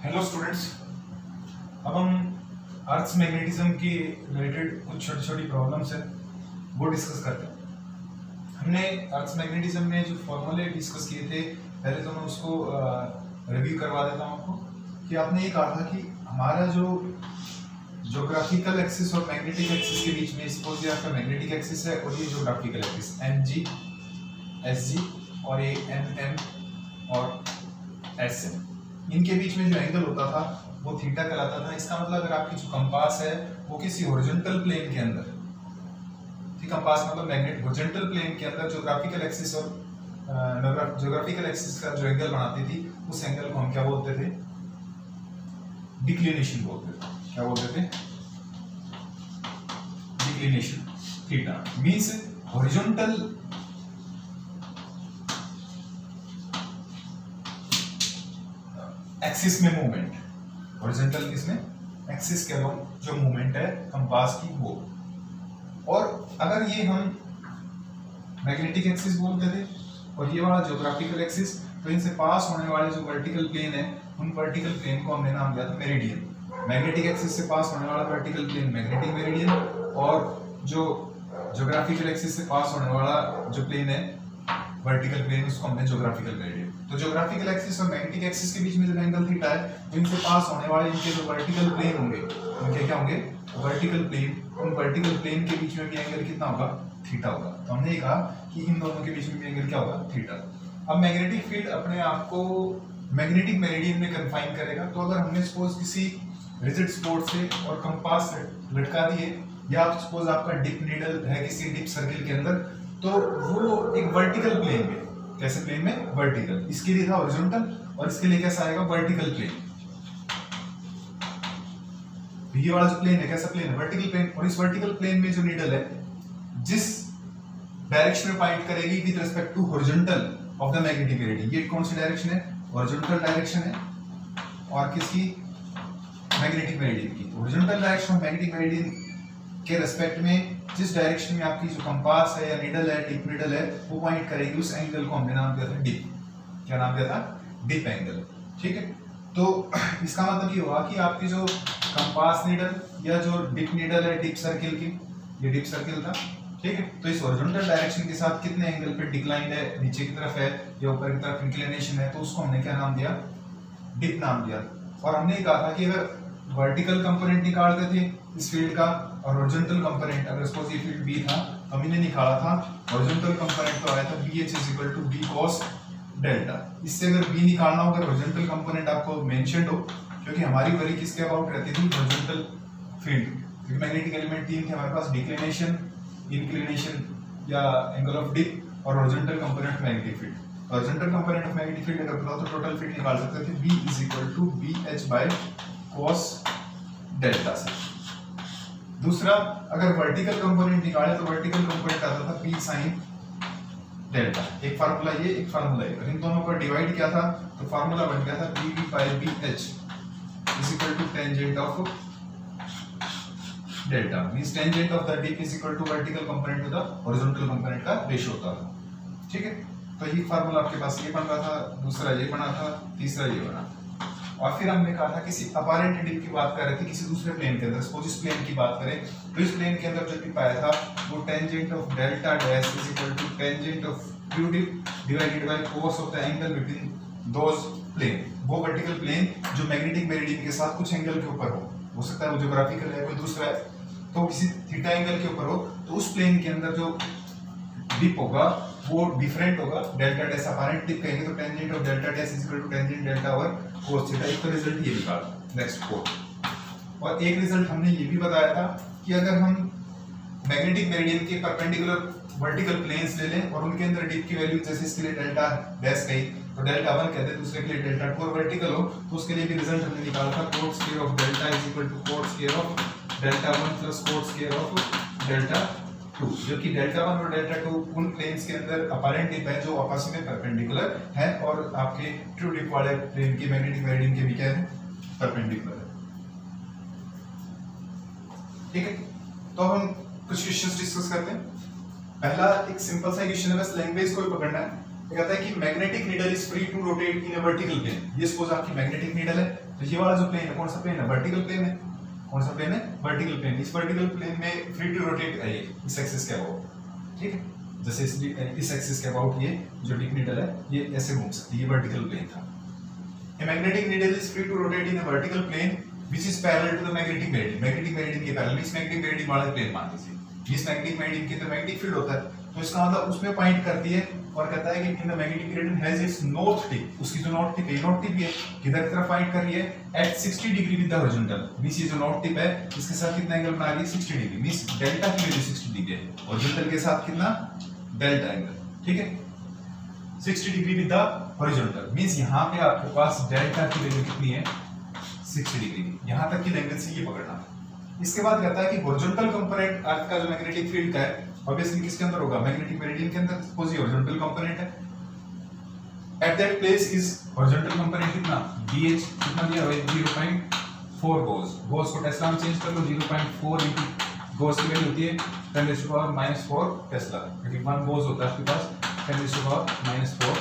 Hello students, अब हम अर्थ magnetism की रिलेटेड कुछ छोटी छोटी प्रॉब्लम्स है वो डिस्कस करते हैं। हमने अर्थ मैग्नेटिज्म में जो फॉर्मूले डिस्कस किए थे, पहले तो मैं उसको रिव्यू करवा देता हूँ आपको कि आपने ये कहा था कि हमारा जो ज्योग्राफिकल एक्सिस और मैग्नेटिक एक्सिस के बीच में, सपोज ये आपका मैग्नेटिक एक्सिस है और ये ज्योग्राफिकल एक्सिस MG SG और ये MM और SM, इनके बीच में जो एंगल होता था वो थीटा कहलाता था। इसका मतलब अगर आपकी जो कंपास है वो किसी हॉरिजॉन्टल प्लेन के अंदर, ठीक, कंपास मतलब मैग्नेट हॉरिजॉन्टल प्लेन के अंदर ज्योग्राफिकल एक्सिस और ज्योग्राफिकल एक्सिस का जो एंगल बनाती थी, उस एंगल को हम क्या बोलते थे? डिक्लिनेशन बोलते थे। क्या बोलते थे? Declination. Theta means horizontal axis में मूवमेंट, हॉरिजॉन्टल किसमें? एक्सिस के अलोंग जो मूवमेंट है कंपास की वो। और अगर ये हम मैग्नेटिक एक्सिस बोलते थे और ये वाला ज्योग्राफिकल एक्सिस, तो इनसे पास होने वाले जो वर्टिकल प्लेन है उन वर्टिकल प्लेन को हमने नाम दिया था मेरिडियन। मैग्नेटिक एक्सिस से पास होने वाला वर्टिकल प्लेन मैग्नेटिक मेरिडियन, और जो ज्योग्राफिकल एक्सिस से पास होने वाला जो प्लेन है वर्टिकल प्लेन, उसको हमने ज्योग्राफिकल मेरिडियन। तो ज्योग्राफिकल एक्सिस और मैग्नेटिक एक्सिस के बीच में जो एंगल थीटा है, तो इनसे पास होने वाले इनके जो वर्टिकल प्लेन होंगे, उनके क्या होंगे? Vertical plane. उन वर्टिकल प्लेन के बीच में भी एंगल कितना होगा? थीटा होगा। तो हमने ये कहा कि इन दोनों के बीच में भी एंगल क्या होगा? थीटा। अब मैग्नेटिक फील्ड अपने आप को मैग्नेटिक मेरिडियन में कन्फाइन करेगा। तो अगर हमने सपोज किसी रिजिड स्पॉट से और कंपास लटका दिए, या सपोज आपका डिप नीडल है किसी डिप सर्किल के अंदर, तो वो एक वर्टिकल प्लेन में, कैसे प्लेन में? वर्टिकल। इसके लिए था हॉरिजॉन्टल और इसके लिए कैसा आएगा? Vertical plane. ये वाला जो प्लेन है कैसा प्लेन है? Vertical plane. और इस वर्टिकल प्लेन में जो नीडल है जिस डायरेक्शन में पॉइंट करेगी with respect to horizontal of the magnetic meridian, ये कौन सी डायरेक्शन है? हॉरिजॉन्टल डायरेक्शन है। और किसकी? मैग्नेटिक मेरिडियन की। Horizontal direction of magnetic meridian के रिस्पेक्ट में जिस डायरेक्शन में आपकी जो कंपास है या नीडल है, डिप नीडल है, वो पॉइंट करेगी, उस एंगल को हमने नाम दिया था डिप। क्या नाम दिया था? Dip angle. ठीक है। तो इसका मतलब ये हुआ कि आपकी जो कंपास नीडल या जो डिप नीडल है डिप सर्किल की, ये डिप सर्किल था, ठीक है, तो इस हॉरिजॉन्टल डायरेक्शन के साथ कितने एंगल पे डिक्लाइन है, नीचे की तरफ है या ऊपर की तरफ इंक्लिनेशन है, तो उसको हमने क्या नाम दिया? डिप नाम दिया। और हमने कहा था कि अगर वर्टिकल कंपोनेंट निकालते थे इस फील्ड का और हॉरिजॉन्टल कंपोनेंट, अगर सपोज ये फील्ड B था, हमने निकाला था हॉरिजॉन्टल कंपोनेंट, तो आया था BH = B cos डेल्टा। इससे अगर B निकालना हो, अगर हॉरिजॉन्टल कंपोनेंट आपको मेंशन्ड हो, क्योंकि हमारी वरी किसके अबाउट रहती थी? Horizontal field. क्योंकि मैग्नेटिक एलिमेंट तीन थे हमारे पास, डिक्लिनेशन, इंक्लिनेशन या एंगल ऑफ डिप और horizontal component magnetic field. Horizontal component of magnetic field अगर पता हो तो टोटल फील्ड निकाल सकते थे B = BH cos डेल्टा से। दूसरा, अगर वर्टिकल कंपोनेंट निकाले तो वर्टिकल कंपोनेंट आता था P sin डेल्टा। एक फार्मूला ये, एक फार्मूला ये, और इन दोनों का डिवाइड किया था तो फार्मूला बन गया था PV/BH = tangent of delta. Means tangent of the dip = vertical component to the horizontal component का रेशियो होता था। ठीक है। तो ये फार्मूला आपके पास ये बन रहा था, दूसरा ये बना था, तीसरा ये बना। और फिर हमने कहा था किसी अपैरेंट डिप की बात कर रहे थे किसी दूसरे प्लेन के अंदर, सपोज इस प्लेन की बात करें, तो इस प्लेन के अंदर जो डिप आया था वो tangent of delta dash = tangent of q dip divided by cos of the angle between those plane. वो वर्टिकल प्लेन जो मैग्नेटिक मेरिडियन के साथ कुछ एंगल के ऊपर हो सकता है वो ज्योग्राफिकल है, कोई दूसरा है, तो किसी थीटा एंगल के ऊपर हो, तो उस प्लेन के अंदर जो डिप होगा वो डिफरेंट होगा। डेल्टा डैश अपैरेंट डिप कहेंगे तो tangent of delta dash = tangent delta over cos theta. एक तो रिजल्ट ये निकाला, नेक्स्ट 4। और एक रिजल्ट हमने ये भी बताया था कि अगर हम मैग्नेटिक मेरिडियन के परपेंडिकुलर वर्टिकल प्लेन्स ले लें और उनके अंदर डिप की वैल्यू, जैसे इसके लिए डेल्टा डैश कही तो डेल्टा 1 कहते हैं, दूसरे के लिए डेल्टा 2 और वर्टिकल हो तो उसके लिए भी रिजल्ट हमने निकाला था cot square of delta = cot square of delta 1 + cot square of delta 2, जो कि डेल्टा 1 और डेल्टा 2 उन प्लेन्स के अंदर अपैरेंट डिप है जो आपस में परपेंडिकुलर है, और आपके ट्रू डिप वाले प्लेन की मैग्नेटिक मेरिडियन के भी क्या है? परपेंडिकुलर है। ठीक है। तो हम कुछ क्वेश्चंस डिस्कस करते हैं। पहला एक सिंपल सा क्वेश्चन है, बस लैंग्वेज को ही पकड़ना है। ये कहता है कि magnetic needle is free to rotate in a vertical plane. ये सपोज आपकी मैग्नेटिक नीडल है, तो ये वाला जो प्लेन है कौन सा प्लेन है? वर्टिकल प्लेन है। कौन सा प्लेन है? Vertical plane. इस वर्टिकल प्लेन में फ्री टू रोटेट है, ये इस एक्सिस के अबाउट, ठीक है। जैसे इस एक्सिस के अबाउट ये जो टिप नीडल है ये ऐसे घूम सकती है, ये वर्टिकल प्लेन था। A magnetic needle is free to rotate in a vertical plane which is parallel to the magnetic meridian. Magnetic meridian के पैरेलल, इस मैग्नेटिक मेरिडियन वाला प्लेन मान लीजिए। इस मैग्नेटिक मेरिडियन के अंदर मैग्नेटिक फील्ड होता है, तो इसका मतलब उसमें पॉइंट करती है और कहता है कि in the magnetic meridian has its north tip. उसकी जो नॉर्थ टिप है, नॉर्थ टिप है किधर की तरफ पॉइंट कर रही है? At 60 degree with the horizontal. Means ये जो नॉर्थ टिप है इसके साथ कितना एंगल बना रही है? 60 डिग्री। मींस डेल्टा की वैल्यू 60 डिग्री है, हॉरिजॉन्टल के साथ कितना? डेल्टा एंगल, ठीक है। 60 degree with the horizontal means यहाँ पे आपके पास डेल्टा की वैल्यू कितनी है? 60 डिग्री। यहाँ तक की एंगल से ये पकड़ना है। इसके बाद कहता है कि हॉरिजॉन्टल कंपोनेंट अर्थ का जो मैग्नेटिक फील्ड का है ऑब्वियसली किसके अंदर होगा? मैग्नेटिक मेरिडियन के अंदर। सपोज ये हॉरिजॉन्टल कंपोनेंट है, eight that place is horizontal component कितना? BH कितना दिया हुआ है? 0.4 गोस। गोस को टेस्ला में चेंज कर लो, 0.4 इनटू गोस की वैल्यू होती है 10⁻⁻4 टेस्ला, क्योंकि 1 गोस होता है आपके पास 10⁻⁻4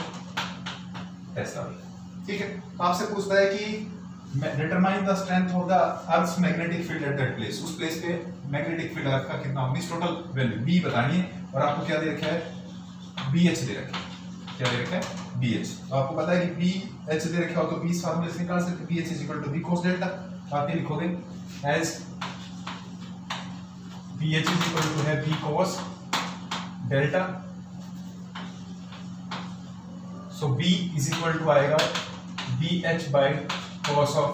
टेस्ला, ठीक है। तो आपसे पूछता है कि determine the strength of the earth's magnetic field at that place. उस प्लेस पे मैग्नेटिक फील्ड अर्थ का कितना होगा? टोटल वैल्यू B बतानी है और आपको क्या दे रखा है? BH दे रखा है। क्या दे रखा है? BH। तो आपको पता है कि BH दे रखा हो तो B इस फार्मूले से निकाल सकते हैं। BH = B cos delta. आप ये लिखोगे as BH = B cos delta. So B = आएगा BH by cos of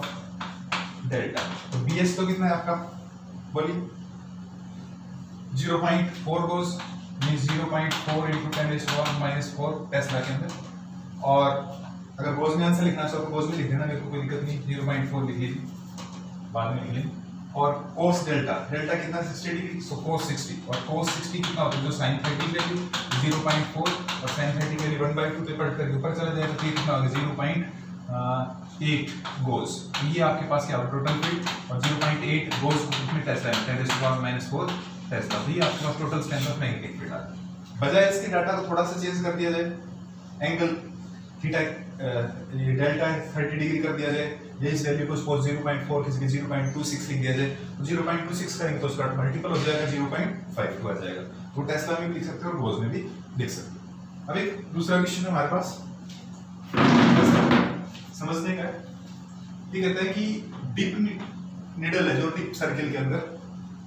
delta. तो BH तो कितना है आपका? बोलिए 0.4 गोस मींस 0.4 × 10⁻⁻4 टेस्ला के अंदर। और अगर गोस में आंसर लिखना चाहो तो गोस में लिख देना, मेरे को कोई दिक्कत नहीं। 0.4 लिख लीजिए, बाद में लिख लें। और cos डेल्टा, डेल्टा कितना? 60 डिग्री। सो cos 60 और cos 60 कितना होता है? जो sin 30 वैल्यू 0.4 और sin 30 वैल्यू 1/2 पे कट करके ऊपर चला जाएगा तो ये कितना होगा? 0.8 गोस। तो ये आपके पास क्या होगा? Total field. और 0.8 गोस को कितने टेस्ला है? 10⁻⁻4 टेस्ला। तो ये आपके पास total strength of magnetic field है। बजाय इसके डाटा को थोड़ा सा चेंज कर दिया जाए, एंगल थीटा ये डेल्टा 30 डिग्री कर दिया जाए, ये इस वैल्यू को सपोज 0.4 किसी के 0.26 लिख दिया जाए, तो 0.26 करेंगे तो उसका मल्टीपल हो जाएगा 0.52 आ जाएगा। तो टेस्ला में भी लिख सकते हो और गोस में भी लिख सकते हो। अब एक दूसरा क्वेश्चन है हमारे पास, समझने का है। ये कहता है कि डिप निडल है जो डिप सर्किल के अंदर,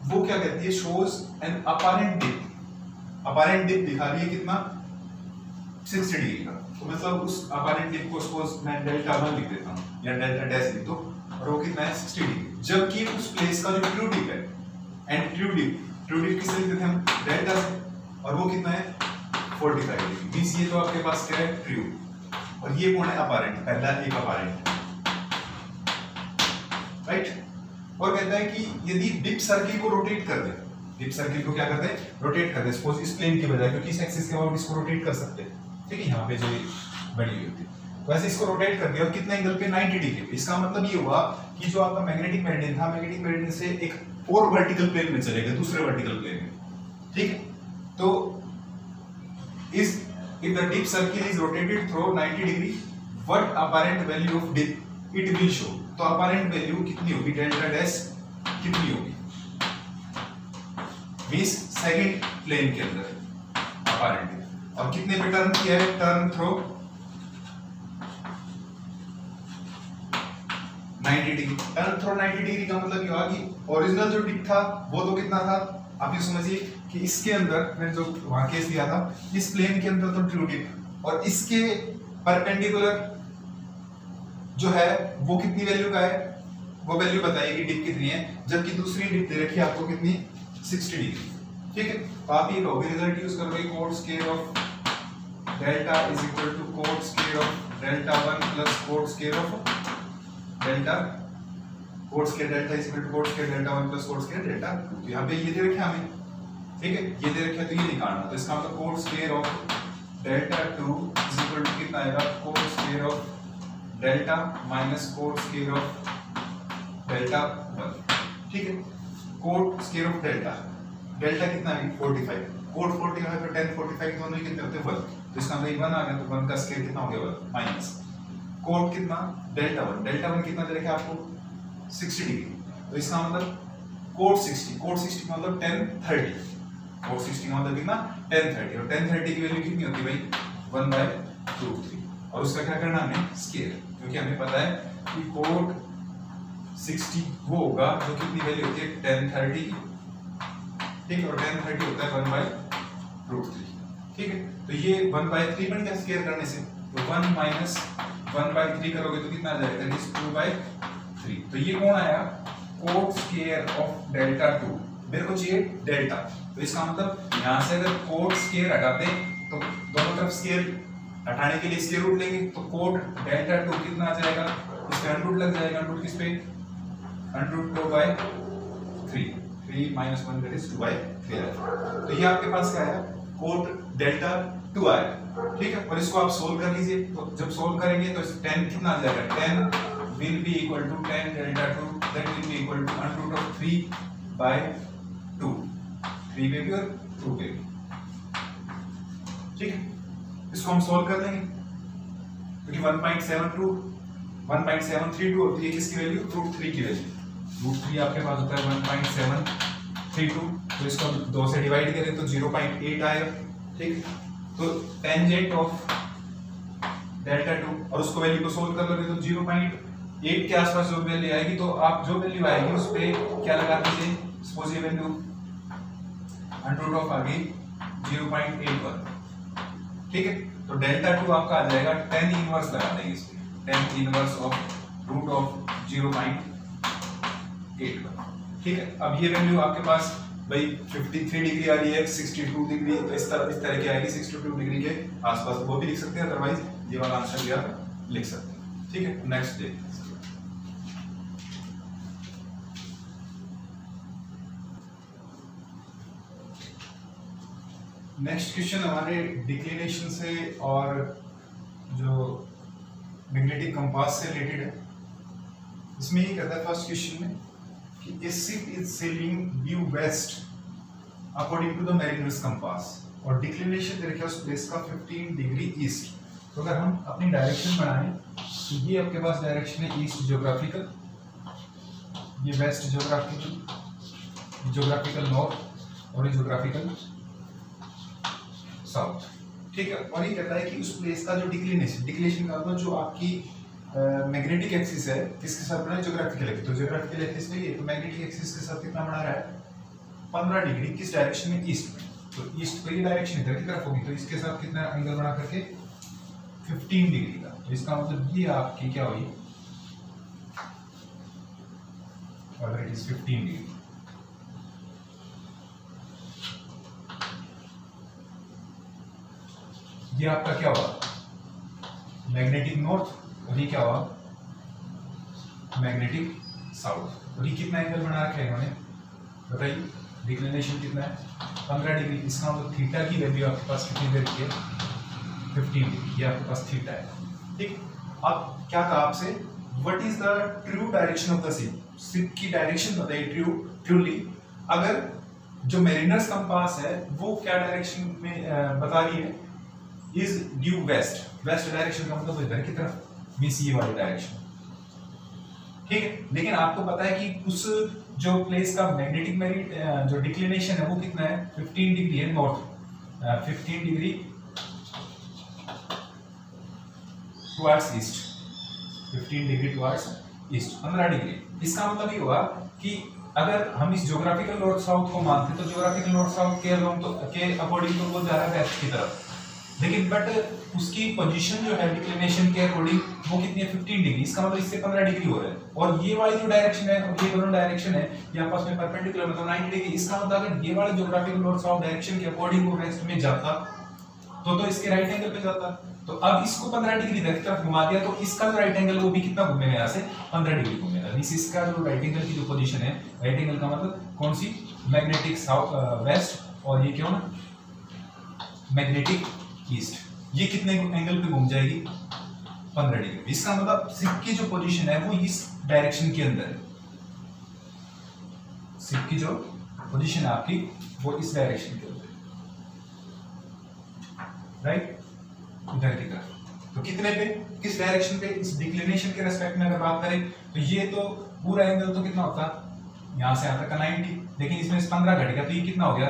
वो क्या कहती है? Shows an apparent dip. Apparent dip दिखा रही है कितना? 60 डिग्री का। तो मतलब उस अपैरेंट डिप को सपोज मैं डेल्टा 1 लिख देता हूं या डेल्टा डैश लिख दो, और वो कितना है? 60 डिग्री। जबकि उस प्लेस का जो ट्रू डिप है, एंड ट्रू डिप किससे लिखते थे हम? डेल्टा से, और वो कितना है? 45 डिग्री। मींस ये तो आपके पास क्या है? ट्रू। और ये कौन है? अपैरेंट। पहला एक अपैरेंट, राइट। और कहता है कि यदि डिप सर्किल को रोटेट कर दे, डिप सर्किल को क्या कर दे? रोटेट कर दे। सपोज इस प्लेन के बजाय, क्योंकि इस एक्सिस के अबाउट इसको रोटेट कर सकते हैं, ठीक है। यहाँ पे जो बड़ी हुई होती है, तो ऐसे इसको रोटेट कर दिया और कितने एंगल पे? 90 डिग्री। इसका मतलब ये हुआ कि जो आपका मैग्नेटिक मेरिडियन था, मैग्नेटिक मेरिडियन से एक और वर्टिकल प्लेन में चलेगा, दूसरे वर्टिकल प्लेन में, ठीक है। तो इस if the dip circle is rotated through 90 degree, what apparent value of dip it will show? तो apparent value कितनी होगी? डेल्टा डैश कितनी होगी? मींस सेकंड प्लेन के अंदर apparent। और कितने पे टर्न किया है? Turn through 90 degree. Turn through 90 degree का मतलब ये हुआ कि ओरिजिनल जो डिप था वो तो कितना था? आप ये समझिए कि इसके अंदर मैंने जो वहां केस लिया था, इस प्लेन के अंदर तो ट्रू डिप, और इसके परपेंडिकुलर जो है वो कितनी वैल्यू का है? वो वैल्यू बताइए कि डिप कितनी है। जबकि दूसरी डिप दे रखी है आपको कितनी? 60 डिग्री, ठीक है। तो आप ये कहोगे, रिजल्ट यूज करोगे, cot square of delta is equal to cot square of delta 1 plus cot square of delta, cot square delta is equal to cot square delta 1 plus cot square delta 2। तो यहाँ पे ये दे रखे हमें, ठीक है, ये दे रखे तो ये निकालना। तो इसका मतलब cot square of delta 2 is equal to कितना आएगा? Cot square of delta minus cot square of delta 1, ठीक है। Cot square of delta, delta कितना है? 45। कोट 45 और tan 45 दोनों ही कितने होते हैं? 1। तो इसका मतलब 1 आ गया, तो 1 का स्क्वायर कितना हो गया, 1 माइनस कोट कितना, डेल्टा 1 कितना दे रखा है आपको 60 डिग्री, तो इसका मतलब कोट 60 का मतलब 1030, कोट 60 का मतलब कितना 1030, और 1030 की वैल्यू कितनी होती है भाई 1/√3, और उसका क्या करना हमें स्क्वायर, क्योंकि हमें पता है कि कोट 60 वो होगा जो कितनी वैल्यू होती है 1030, ठीक है, और 1030 होता है 1/√3, ठीक है, तो ये 1/3 बन गया स्क्वायर करने से, तो 1 माइनस 1/3 करोगे तो कितना आ जाएगा, दैट इज 2/3, तो ये कौन आया, कोट स्क्वायर ऑफ डेल्टा 2, मेरे को चाहिए डेल्टा, तो इसका मतलब यहां से अगर कोट स्क्वायर हटाते तो दोनों तरफ स्क्वायर हटाने के लिए स्क्वायर रूट लेंगे, तो कोट डेल्टा 2 कितना आ जाएगा, इसका अंडर लग जाएगा, अंडर किस पे, √2/3, 3 माइनस 1 दैट इज 2/3, तो ये आपके पास क्या है, कोट डेल्टा 2 आया, ठीक है, और इसको आप सोल्व कर लीजिए, तो जब सोल्व करेंगे तो 10 कितना आ जाएगा, 10 will be equal to 10 delta 2, that will be equal to √3/2, 3 पे भी और 2 पे भी, ठीक है, इसको हम सोल्व कर लेंगे, क्योंकि 1.732 होती है किसकी वैल्यू, √3 की वैल्यू, √3 आपके पास होता है 1.732, तो इसको 2 से डिवाइड करें तो 0.8 आएगा, ठीक, तो टेंजेंट ऑफ डेल्टा 2, और उसको वैल्यू को सोल्व कर लोगे तो 0.8 के आसपास जो वैल्यू आएगी, तो आप जो वैल्यू आएगी उस पे क्या लगा दीजिए, सपोज ये वैल्यू √ऑफ आ गई 0.81, ठीक है, तो डेल्टा 2 आपका आ जाएगा 10 इनवर्स लगा देंगे इस पे, 10 इनवर्स ऑफ √ऑफ 0.81, ठीक है, अब ये वैल्यू आपके पास भाई 53 डिग्री आ रही है, 62 डिग्री इस तरह की आएगी, 62 डिग्री के आसपास, वो भी लिख सकते हैं, अदरवाइज ये वाला आंसर भी आप लिख सकते हैं, ठीक है, नेक्स्ट देखते हैं। नेक्स्ट क्वेश्चन हमारे डिक्लिनेशन से और जो मैग्नेटिक कंपास से रिलेटेड है, इसमें ये कहता है फर्स्ट क्वेश्चन में कि a ship is sailing due west according to the mariner's compass, और डिक्लिनेशन दे रखा है उस प्लेस का 15 डिग्री ईस्ट, तो अगर हम अपनी डायरेक्शन बनाएं तो ये आपके पास डायरेक्शन है ईस्ट ज्योग्राफिकल, ये वेस्ट ज्योग्राफिकल नॉर्थ, और ये ज्योग्राफिकल साउथ, ठीक है, और ये कहता है कि उस प्लेस का जो डिक्लिनेशन का मतलब जो आपकी मैग्नेटिक एक्सिस है किसके साथ बना है, ज्योग्राफिकल एक्सिस, तो ज्योग्राफिकल एक्सिस में ये तो मैग्नेटिक एक्सिस के साथ कितना बना रहा है 15 डिग्री, किस डायरेक्शन में, ईस्ट में, तो ईस्ट पर ये डायरेक्शन इधर की तरफ होगी, तो इसके साथ कितना एंगल बना करके 15 डिग्री का, तो इसका मतलब ये आपकी क्या हुई, और इट इज 15 डिग्री, ये आपका क्या हुआ मैग्नेटिक नॉर्थ, और ये क्या हुआ मैग्नेटिक साउथ, और ये कितना एंगल बना रखा है इन्होंने बताइए, डिक्लिनेशन कितना है 15 डिग्री, इसका मतलब थीटा की वैल्यू आपके पास कितनी दे रखी है 15 डिग्री, ये आपके पास थीटा है, ठीक, अब क्या कहा आपसे, what is the true direction of the ship, ship की डायरेक्शन बताइए ट्रूली, अगर जो मैरिनर्स कंपास है वो क्या डायरेक्शन में बता रही है, इज ड्यू वेस्ट डायरेक्शन का मतलब इधर की तरफ, मींस ये वाली डायरेक्शन, ठीक है, लेकिन आपको पता है कि उस जो प्लेस का मैग्नेटिक जो डिक्लिनेशन है वो कितना है 15 डिग्री है north, 15 degree towards east, 15 degree towards east, 15 degree, इसका मतलब ये हुआ कि अगर हम इस ज्योग्राफिकल नॉर्थ साउथ को मानते तो ज्योग्राफिकल नॉर्थ साउथ के अकॉर्डिंग तो वो जा रहा है वेस्ट की तरफ, लेकिन बट उसकी पोजीशन जो है डिक्लिनेशन के अकॉर्डिंग वो कितनी है 15 डिग्री, इसका मतलब इससे 15 डिग्री हो रहा है, और ये वाली जो डायरेक्शन है और ये दोनों डायरेक्शन है ये आपस में परपेंडिकुलर मतलब 90 डिग्री, इसका मतलब अगर ये वाला ज्योग्राफिकल नॉर्थ साउथ डायरेक्शन के अकॉर्डिंग वो वेस्ट में जाता तो इसके राइट एंगल पे जाता, तो अब इसको 15 डिग्री इधर की तरफ घुमा दिया, तो इसका जो राइट एंगल वो भी कितना घूमेगा, यहाँ से 15 डिग्री घूमेगा, इसका जो राइट एंगल की जो पोजीशन है, राइट एंगल का मतलब कौन सी, मैग्नेटिक साउथ वेस्ट, और ये क्यों ना मैग्नेटिक ईस्ट, ये कितने एंगल पे घूम जाएगी 15 डिग्री, इसका मतलब शिप की जो पोजीशन है वो इस डायरेक्शन के अंदर है, शिप की जो पोजीशन है आपकी वो इस डायरेक्शन के अंदर, राइट, इधर की तरफ। तो कितने पे, किस डायरेक्शन पे, इस डिक्लिनेशन के रेस्पेक्ट में अगर बात करें तो ये तो पूरा एंगल तो कितना होता, यहाँ से यहाँ तक का 90, लेकिन इसमें 15 घट गया तो ये कितना हो गया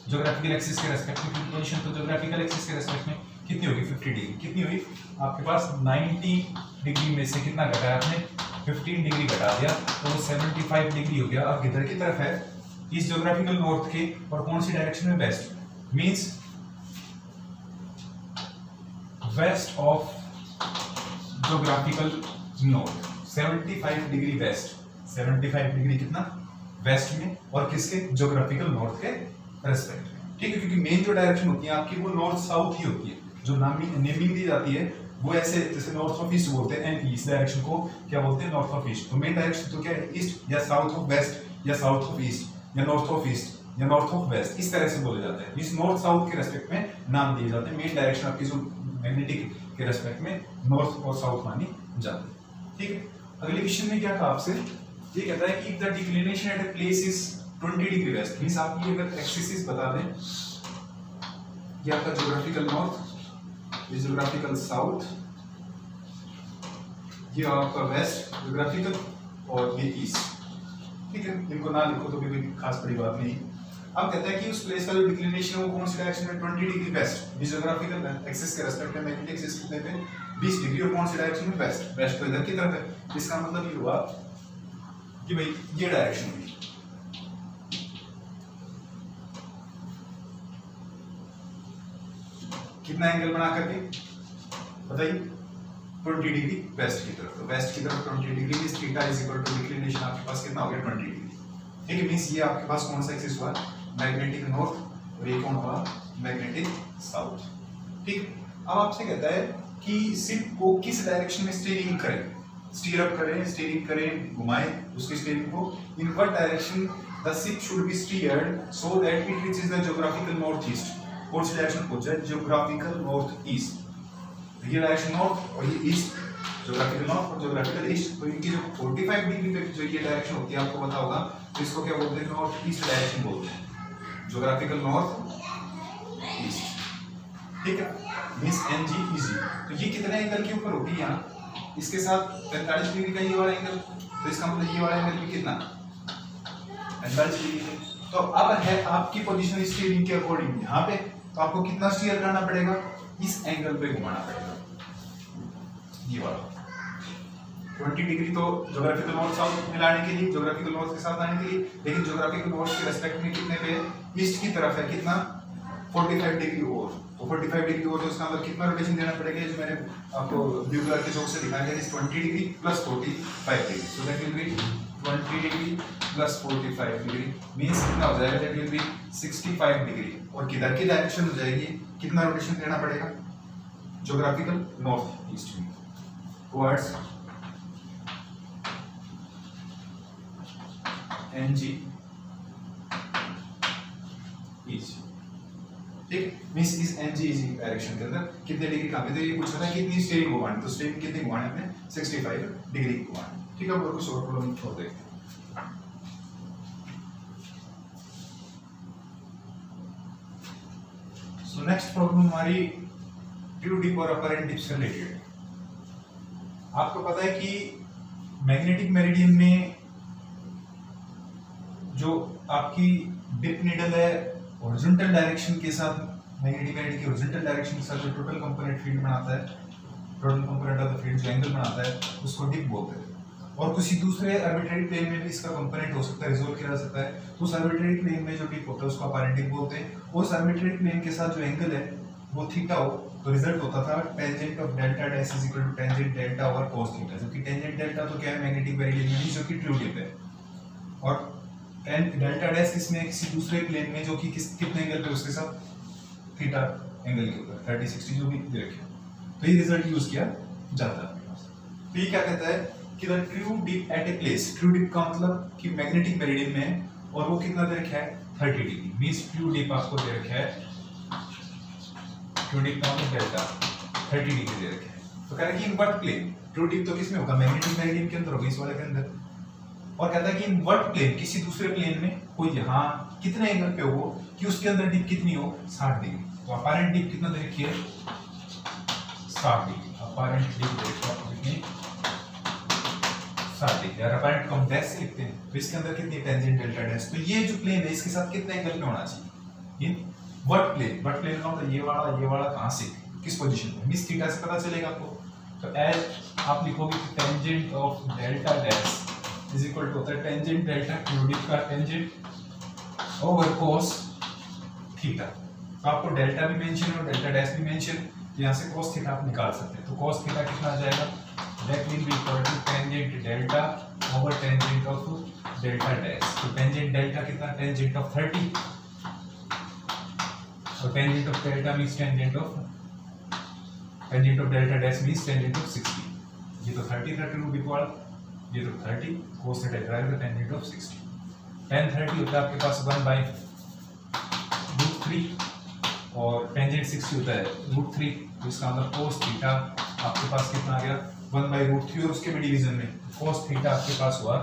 ज्योग्राफिकल एक्सिस के रेस्पेक्ट में, पोजीशन तो ज्योग्राफिकल एक्सिस के रेस्पेक्ट में कितनी होगी 50 डिग्री, कितनी हुई आपके पास 90 डिग्री में से कितना घटाया आपने 15 डिग्री घटा दिया तो वो 75 डिग्री हो गया। अब किधर की तरफ है, इस ज्योग्राफिकल नॉर्थ के, और कौन सी डायरेक्शन में, west, means west of geographical north, 75 degree west, 75 degree कितना वेस्ट में, और किसके, ज्योग्राफिकल नॉर्थ के रेस्पेक्ट में, ठीक है, क्योंकि मेन जो डायरेक्शन होती है आपकी वो नॉर्थ साउथ ही होती है, जो नेमिंग दी जाती है वो ऐसे, जैसे नॉर्थ ऑफ ईस्ट बोलते हैं, एंड इस डायरेक्शन को क्या बोलते हैं, नॉर्थ ऑफ ईस्ट। तो मेन डायरेक्शन तो क्या है, ईस्ट या साउथ ऑफ वेस्ट या साउथ ऑफ ईस्ट या नॉर्थ ऑफ ईस्ट या नॉर्थ ऑफ वेस्ट, इस तरह से बोले जाते हैं। इस नॉर्थ साउथ के रेस्पेक्ट में नाम दिए जाते हैं। मेन डायरेक्शन आपकी जो मैग्नेटिक के रेस्पेक्ट में नॉर्थ और साउथ मानी जाती है, ठीक है। अगले क्वेश्चन में क्या कहा आपसे, ये कहता है कि the declination at a place is 20 degree west, means आप ये अगर एक्सिस बता दें, ये आपका ज्योग्राफिकल नॉर्थ, ये ज्योग्राफिकल साउथ, ये आपका वेस्ट ज्योग्राफिकल, और ये ईस्ट, ठीक है। इनको ना लिखो तो भी कोई खास बड़ी बात नहीं। अब कहता है कि उस प्लेस का जो डिक्लिनेशन है वो कौन सी डायरेक्शन में, 20 डिग्री वेस्ट, ये ज्योग्राफिकल एक्सिस के रेस्पेक्ट में, मैग्नेटिक एक्सिस कितने पे 20 डिग्री, और कौन सी डायरेक्शन में, वेस्ट, वेस्ट तो इधर की तरफ है। इसका मतलब ये हुआ कि भाई ये डायरेक्शन हुई, कितना एंगल बना करके बताइए, 20 डिग्री वेस्ट की तरफ। तो वेस्ट की तरफ 20 degree means theta is equal to declination आपके पास कितना हो गया 20 डिग्री, ठीक है। मींस ये आपके पास कौन सा एक्सिस हुआ, मैग्नेटिक नॉर्थ, और ये कौन हुआ, मैग्नेटिक साउथ, ठीक। अब आपसे कहता है कि शिप को किस डायरेक्शन में स्टीयरिंग करें, स्टीयर अप करें, स्टीयरिंग करें, घुमाएं उसकी स्टीयरिंग को, in what direction the ship should be steered so that it reaches the geographical north east, कौन सी डायरेक्शन पहुंच जाए, ज्योग्राफिकल नॉर्थ ईस्ट। ये डायरेक्शन नॉर्थ और ये ईस्ट, ज्योग्राफिकल नॉर्थ और ज्योग्राफिकल ईस्ट, तो इनकी जो 45 डिग्री पे जो ये डायरेक्शन होती है आपको पता होगा, तो इसको क्या बोलते हैं, नॉर्थ ईस्ट डायरेक्शन बोलते हैं, ज्योग्राफिकल नॉर्थ ईस्ट, ठीक है। मींस एनजी इजी, तो ये कितने एंगल के ऊपर होगी, यहाँ इसके साथ 45 डिग्री का ये वाला एंगल, तो इसका मतलब ये वाला एंगल भी कितना 45 डिग्री है। तो अब है आपकी पोजीशन स्टीयरिंग के अकॉर्डिंग यहाँ पे, तो आपको कितना स्टीयर करना पड़ेगा, इस एंगल पे घुमाना पड़ेगा, ये वाला 20 डिग्री तो ज्योग्राफिकल नॉर्थ साउथ में लाने के लिए, ज्योग्राफिकल नॉर्थ के साथ लाने के लिए, लेकिन ज्योग्राफिकल नॉर्थ के रेस्पेक्ट में कितने पे, ईस्ट की तरफ है, कितना 45 डिग्री और, तो 45 डिग्री और, तो इसका मतलब कितना रोटेशन देना पड़ेगा, जो मैंने आपको ब्लू कलर के चौक से दिखाया गया, इस 20 degree plus 45 degree, so that will B 20 degree plus 45 degree, means कितना हो जाएगा, दैट विल बी 65 डिग्री, और किधर की डायरेक्शन हो जाएगी, कितना रोटेशन देना पड़ेगा, ज्योग्राफिकल नॉर्थ ईस्ट में, टुवर्ड्स एनजी ईस्ट, ठीक। मींस इस एनजी डायरेक्शन के अंदर कितने डिग्री काम है, तो ये पूछ रहा है कितनी स्टीयरिंग घुमानी, तो स्टीयरिंग कितनी घुमानी हमने 65 डिग्री घुमानी, ठीक है। और कुछ और प्रॉब्लम छोड़ देखते हैं। सो नेक्स्ट प्रॉब्लम हमारी ट्रू डिप और अपर एंड डिप से रिलेटेड। आपको पता है कि मैग्नेटिक मेरिडियन में जो आपकी डिप नीडल है हॉरिजॉन्टल डायरेक्शन के साथ, मैग्नेटिक मेरिडियन की हॉरिजॉन्टल डायरेक्शन के साथ जो टोटल कंपोनेंट फील्ड बनाता है, total component of the field जो एंगल बनाता है उसको डिप बोलते हैं। और किसी दूसरे आर्बिट्रेरी प्लेन में भी इसका कंपोनेंट हो सकता है, रिजोल्व किया जा सकता है, तो उस आर्बिट्रेरी प्लेन में जो डिप होता है उसको अपारेंट डिप बोलते हैं। उस आर्बिट्रेरी प्लेन के साथ जो एंगल है वो थीटा हो तो रिजल्ट होता था tangent of delta dash is equal to tangent delta over cos theta, जो कि टेंजेंट डेल्टा तो क्या है मैग्नेटिक मेरिडियन में जो कि ट्रू डिप है, और डेल्टा डैश किसमें, किसी दूसरे प्लेन में जो कि कितने एंगल पे, उसके साथ थीटा एंगल के ऊपर 30 60 जो भी दे रखे, तो ये रिजल्ट यूज किया जाता है। तो ये क्या कहता है कि the true dip at a place, true dip का मतलब कि मैग्नेटिक मेरिडियन में है, और वो कितना दे रखा है 30 डिग्री, मींस ट्रू डिप आपको दे रखा है, ट्रू डिप का मतलब डेल्टा 30 डिग्री दे रखा है। तो कह रहा है कि in what plane, true dip तो किसमें होगा, मैग्नेटिक मेरिडियन के अंदर होगा, इस वाले के अंदर, और कहता है कि इन व्हाट प्लेन, किसी दूसरे प्लेन में कोई यहाँ कितने एंगल पे हो कि उसके अंदर डिप कितनी हो 60 डिग्री। तो अपारेंट डिप कितना दे रखी है 60 डिग्री, अपैरेंट डेल्टा कितनी 60 डिग्री, और अपैरेंट हम डैश से लिखते हैं, तो इसके अंदर कितनी टेंजेंट डेल्टा डैश, तो ये जो प्लेन है इसके साथ कितने एंगल पे होना चाहिए, ये वर्ट प्लेन का मतलब ये वाला कहां से किस पोजीशन पे, मिस थीटा से पता चलेगा आपको, तो एज आप लिखोगे कि tangent of delta dash is equal to होता है टेंजेंट डेल्टा क्यूबिक का टेंजेंट ओवर cos थीटा, तो आपको डेल्टा भी मेंशन और डेल्टा डैश भी मेंशन, तो यहां से cos थीटा आप निकाल सकते हैं, तो cos थीटा कितना आ जाएगा, that will be equal to tangent delta over tangent of delta dash, तो टेंजेंट डेल्टा कितना, tangent of 30, so tangent of delta means tangent of delta dash means tangent of 60, ये तो 30 रूट इक्वल, ये तो 30 cos theta equal to tangent of 60, tan 30 होता है आपके पास 1/√3 और tangent 60 होता है √3, तो इसका मतलब cos थीटा आपके पास कितना आ गया 1/√3, और उसके भी डिवीजन में cos थीटा आपके पास हुआ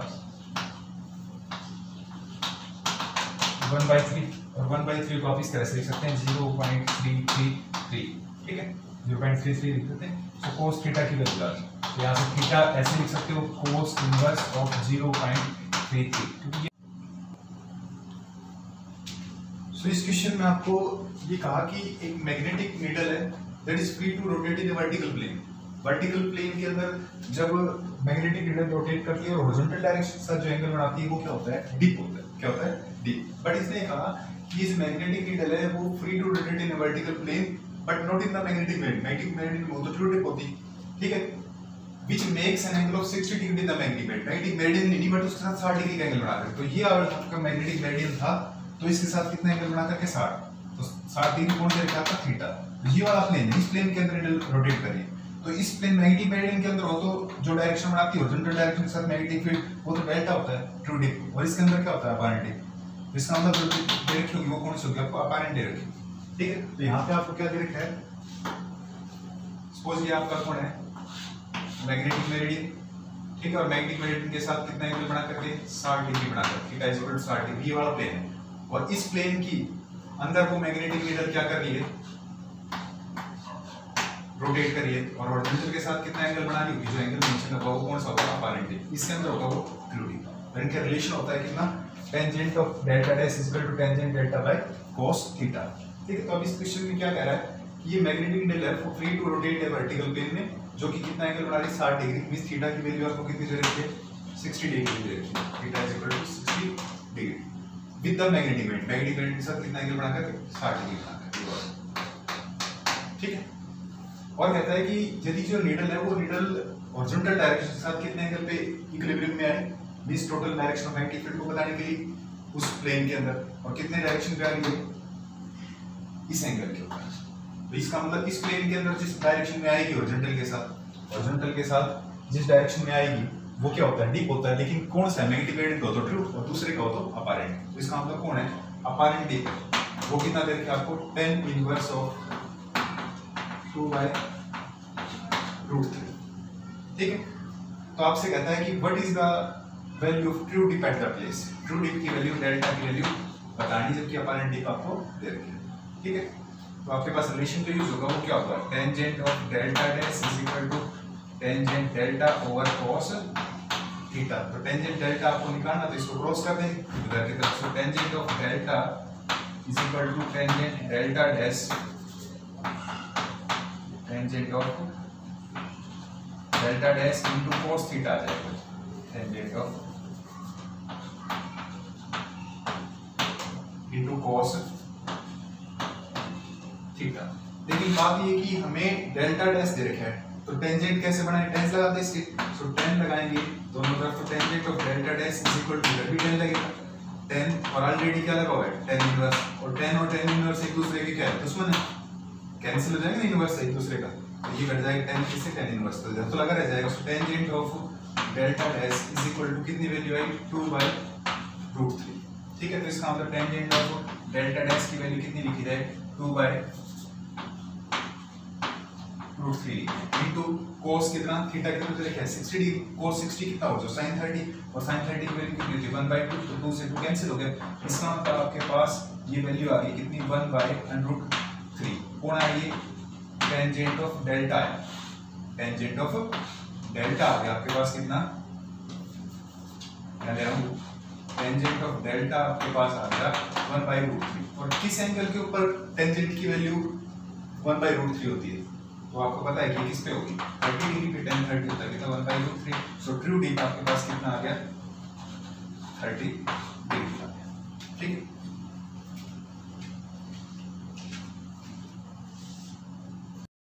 1/3, और 1/3 को आप इस तरह से लिख सकते हैं 0.333, ठीक है 0.33 लिख सकते हैं, तो cos थीटा की वैल्यू आ गई, तो यहाँ से थीटा ऐसे लिख सकते हो cos इनवर्स ऑफ 0.33, सो इस क्वेश्चन में आपको ये कहा कि एक मैग्नेटिक नीडल है that is free to rotate in vertical plane, vertical plane के अंदर जब मैग्नेटिक नीडल रोटेट करती है और हॉरिजॉन्टल डायरेक्शन के साथ जो एंगल बनाती है वो क्या होता है, डिप होता है, क्या होता है, डिप, बट इसने कहा कि इस मैग्नेटिक नीडल है वो free to rotate in vertical plane but not in the magnetic meridian, magnetic meridian में तो ट्रू डिप होती, ठीक है, which makes an angle of 60 degree in the magnetic meridian, magnetic meridian नहीं बट उसके साथ 60 डिग्री का एंगल बना रहे, तो ये आपका मैग्नेटिक मेरिडियन था, तो इसके साथ कितना एंगल बना करके 60, तो 60 डिग्री कौन से था थीटा, ये वाला प्लेन है, इस प्लेन के अंदर नीडल रोटेट कर रही है, तो इस प्लेन मैग्नेटिक मेरिडियन के अंदर हो तो जो डायरेक्शन बनाती है हॉरिजॉन्टल डायरेक्शन के साथ मैग्नेटिक फील्ड वो तो डेल्टा होता है ट्रू डिप, और इसके अंदर क्या होता है अपैरेंट डिप, इसका मतलब जो डायरेक्शन होगी वो कौन सी होगी, आपको अपैरेंट दे रखी, ठीक है, तो यहाँ पे आपको क्या दे रखा है, सपोज ये आपका कौन है मैग्नेटिक मेरिडियन, ठीक है, और मैग्नेटिक मेरिडियन के साथ कितना एंगल बना करके 60 डिग्री बना कर theta is equal to 60 degree वाला प्लेन है, और इस प्लेन की अंदर वो मैग्नेटिक नीडल क्या कर रही है, रोटेट कर रही है, और हॉरिजॉन्टल के साथ कितना एंगल बना रही होगी, जो एंगल मेंशन होगा वो कौन सा होगा, अपैरेंट डिप, इसके अंदर होगा वो क्यूबिक, और इनका रिलेशन होता है कितना, tangent of delta dash is equal to tangent delta by cos theta, ठीक है, तो अब इस क्वेश्चन में क्या कह रहा है कि ये मैग्नेटिक नीडल है वो फ्री टू रोटेट है वर्टिकल प्लेन में, जो कि कितना एंगल बना रही है 60 डिग्री, मींस थीटा की वैल्यू आपको कितनी दे रखी है 60 डिग्री दे रखी है, theta is equal to 60 degree with the magnetic meridian, magnetic meridian के साथ कितना एंगल बना कर 60 डिग्री बना कर, ठीक है, और कहता है कि यदि जो नीडल है वो नीडल हॉरिजॉन्टल डायरेक्शन के साथ कितने एंगल पे इक्विलिब्रियम में आए, means total direction of magnetic field को बताने के लिए उस प्लेन के अंदर, और कितने डायरेक्शन पे आ रही है इस एंगल के ऊपर, तो इसका मतलब इस प्लेन के अंदर जिस डायरेक्शन में आएगी हॉरिजॉन्टल के साथ जिस डायरेक्शन में आएगी वो क्या होता है, डिप होता है, लेकिन कौन सा मैग्नेटिक मेरिडियन का हो तो ट्रू और दूसरे का हो तो अपैरेंट, तो इसका मतलब कौन है अपैरेंट डिप, वो कितना दे रखा है आपको tan इनवर्स ऑफ 2/√3, ठीक है, तो आपसे कहता है कि what is the value of true dip at the place, true dip की वैल्यू डेल्टा की वैल्यू बतानी, जबकि अपैरेंट डिप आपको दे रखी है, ठीक है, तो आपके पास रिलेशन जो यूज होगा वो क्या होगा, tangent of delta dash is equal to tangent delta over cos theta, तो टेंजेंट डेल्टा आपको निकालना, तो इसको क्रॉस कर देंगे उधर की तरफ, so tangent of delta is equal to tangent delta dash, tangent of delta dash into cos theta आ जाएगा, tangent of into cos theta, लेकिन बात ये कि हमें डेल्टा डैश दे रखा है, तो टेंजेंट कैसे बनाए, टेंस लगाते हैं इसके, सो टेन लगाएंगे दोनों तरफ, तो tangent of delta dash is equal to इधर भी टेन लगेगा, टेन और ऑलरेडी क्या लगा हुआ है टेन इनवर्स, और टेन इनवर्स एक दूसरे के क्या है दुश्मन है, कैंसिल हो जाएगा ना इनवर्स एक दूसरे का, तो ये कट जाएगा टेन किससे टेन इनवर्स, तो लगा रह जाएगा, so tangent of delta dash is equal to कितनी वैल्यू आई 2/√3, ठीक है, तो इसका मतलब टेंजेंट ऑफ डेल्टा डैश की वैल्यू कितनी लिखी जाए 2/√3 इनटू cos कितना थीटा कितना लिखा है 60 डिग्री, cos 60 कितना हो जाए sin 30, और sin 30 की वैल्यू कितनी थी 1/2, तो 2 से 2 कैंसिल हो गया, इसका मतलब आपके पास ये वैल्यू आ गई कितनी 1/√3, कौन आ गई टेंजेंट ऑफ डेल्टा है, टेंजेंट ऑफ डेल्टा आ गया आपके पास कितना, मैं ले रहा हूँ टेंजेंट ऑफ डेल्टा आपके पास आ गया 1/√3। और किस एंगल के ऊपर टेंजेंट की वैल्यू 1/√3 होती है, तो आपको पता है कि किस पे होगी, 30 डिग्री पे tan 30 होता है कितना 1/√3। सो ट्रू डीप आपके पास कितना आ गया 30 डिग्री आ गया, ठीक है।